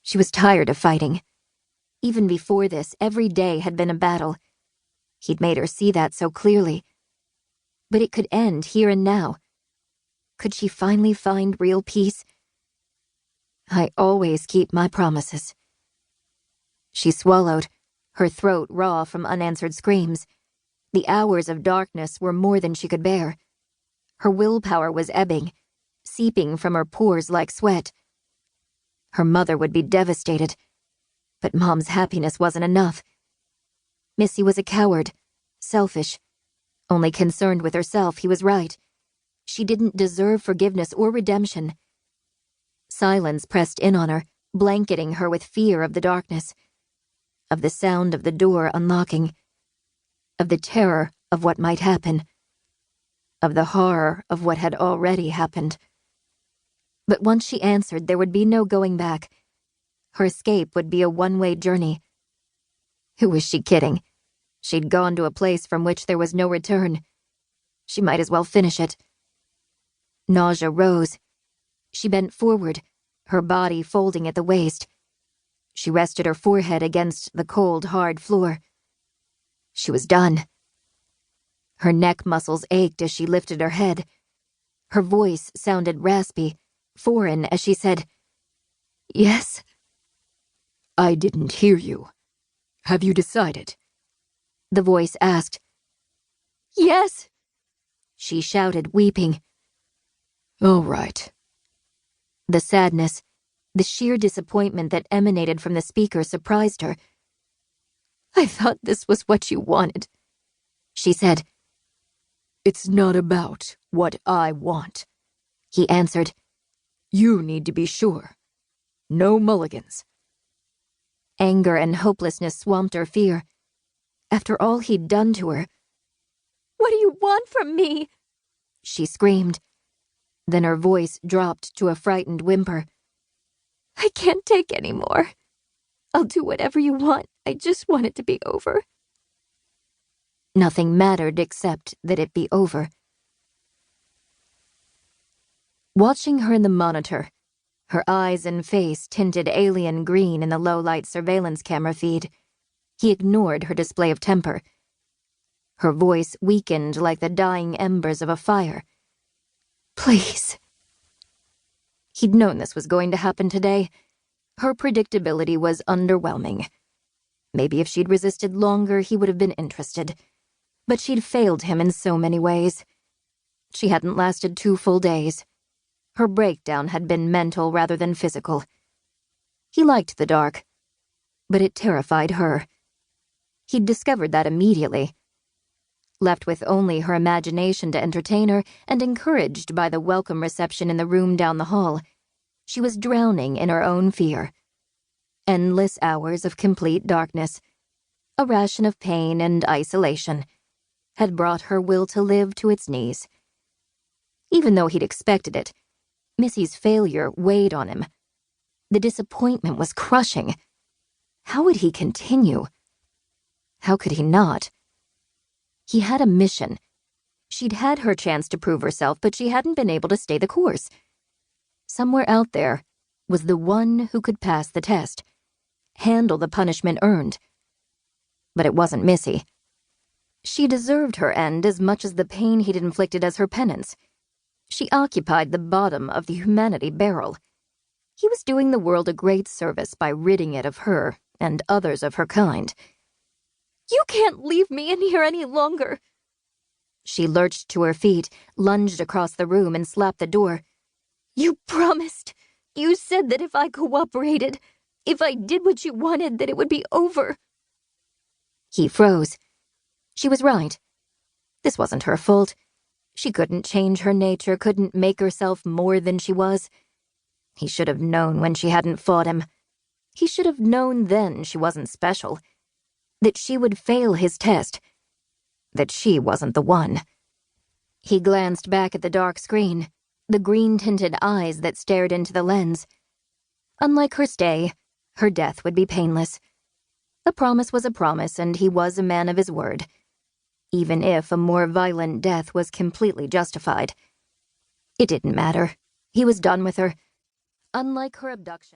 She was tired of fighting. Even before this, every day had been a battle. He'd made her see that so clearly. But it could end here and now. Could she finally find real peace? I always keep my promises. She swallowed, her throat raw from unanswered screams. The hours of darkness were more than she could bear. Her willpower was ebbing, seeping from her pores like sweat. Her mother would be devastated, but Mom's happiness wasn't enough. Missy was a coward, selfish. Only concerned with herself, he was right. She didn't deserve forgiveness or redemption. Silence pressed in on her, blanketing her with fear of the darkness, of the sound of the door unlocking, of the terror of what might happen, of the horror of what had already happened. But once she answered, there would be no going back. Her escape would be a one-way journey. Who was she kidding? She'd gone to a place from which there was no return. She might as well finish it. Nausea rose. She bent forward, her body folding at the waist. She rested her forehead against the cold, hard floor. She was done. Her neck muscles ached as she lifted her head. Her voice sounded raspy, foreign as she said, "Yes?" "I didn't hear you. Have you decided?" The voice asked. "Yes!" she shouted, weeping. "All right." The sadness, the sheer disappointment that emanated from the speaker surprised her. "I thought this was what you wanted," she said. "It's not about what I want," he answered. "You need to be sure. No mulligans." Anger and hopelessness swamped her fear. After all he'd done to her. "What do you want from me?" she screamed. Then her voice dropped to a frightened whimper. "I can't take any more. I'll do whatever you want. I just want it to be over." Nothing mattered except that it be over. Watching her in the monitor, her eyes and face tinted alien green in the low-light surveillance camera feed, he ignored her display of temper. Her voice weakened like the dying embers of a fire. "Please." He'd known this was going to happen today. Her predictability was underwhelming. Maybe if she'd resisted longer, he would have been interested. But she'd failed him in so many ways. She hadn't lasted 2 full days. Her breakdown had been mental rather than physical. He liked the dark, but it terrified her. He'd discovered that immediately. Left with only her imagination to entertain her, and encouraged by the welcome reception in the room down the hall, she was drowning in her own fear. Endless hours of complete darkness, a ration of pain and isolation, had brought her will to live to its knees. Even though he'd expected it, Missy's failure weighed on him. The disappointment was crushing. How would he continue? How could he not? He had a mission. She'd had her chance to prove herself, but she hadn't been able to stay the course. Somewhere out there was the one who could pass the test, handle the punishment earned. But it wasn't Missy. She deserved her end as much as the pain he'd inflicted as her penance. She occupied the bottom of the humanity barrel. He was doing the world a great service by ridding it of her and others of her kind. "You can't leave me in here any longer." She lurched to her feet, lunged across the room, and slapped the door. "You promised. You said that if I cooperated, if I did what you wanted, that it would be over." He froze. She was right. This wasn't her fault. She couldn't change her nature, couldn't make herself more than she was. He should have known when she hadn't fought him. He should have known then she wasn't special. That she would fail his test. That she wasn't the one. He glanced back at the dark screen, the green-tinted eyes that stared into the lens. Unlike her stay, her death would be painless. A promise was a promise, and he was a man of his word. Even if a more violent death was completely justified. It didn't matter. He was done with her. Unlike her abduction.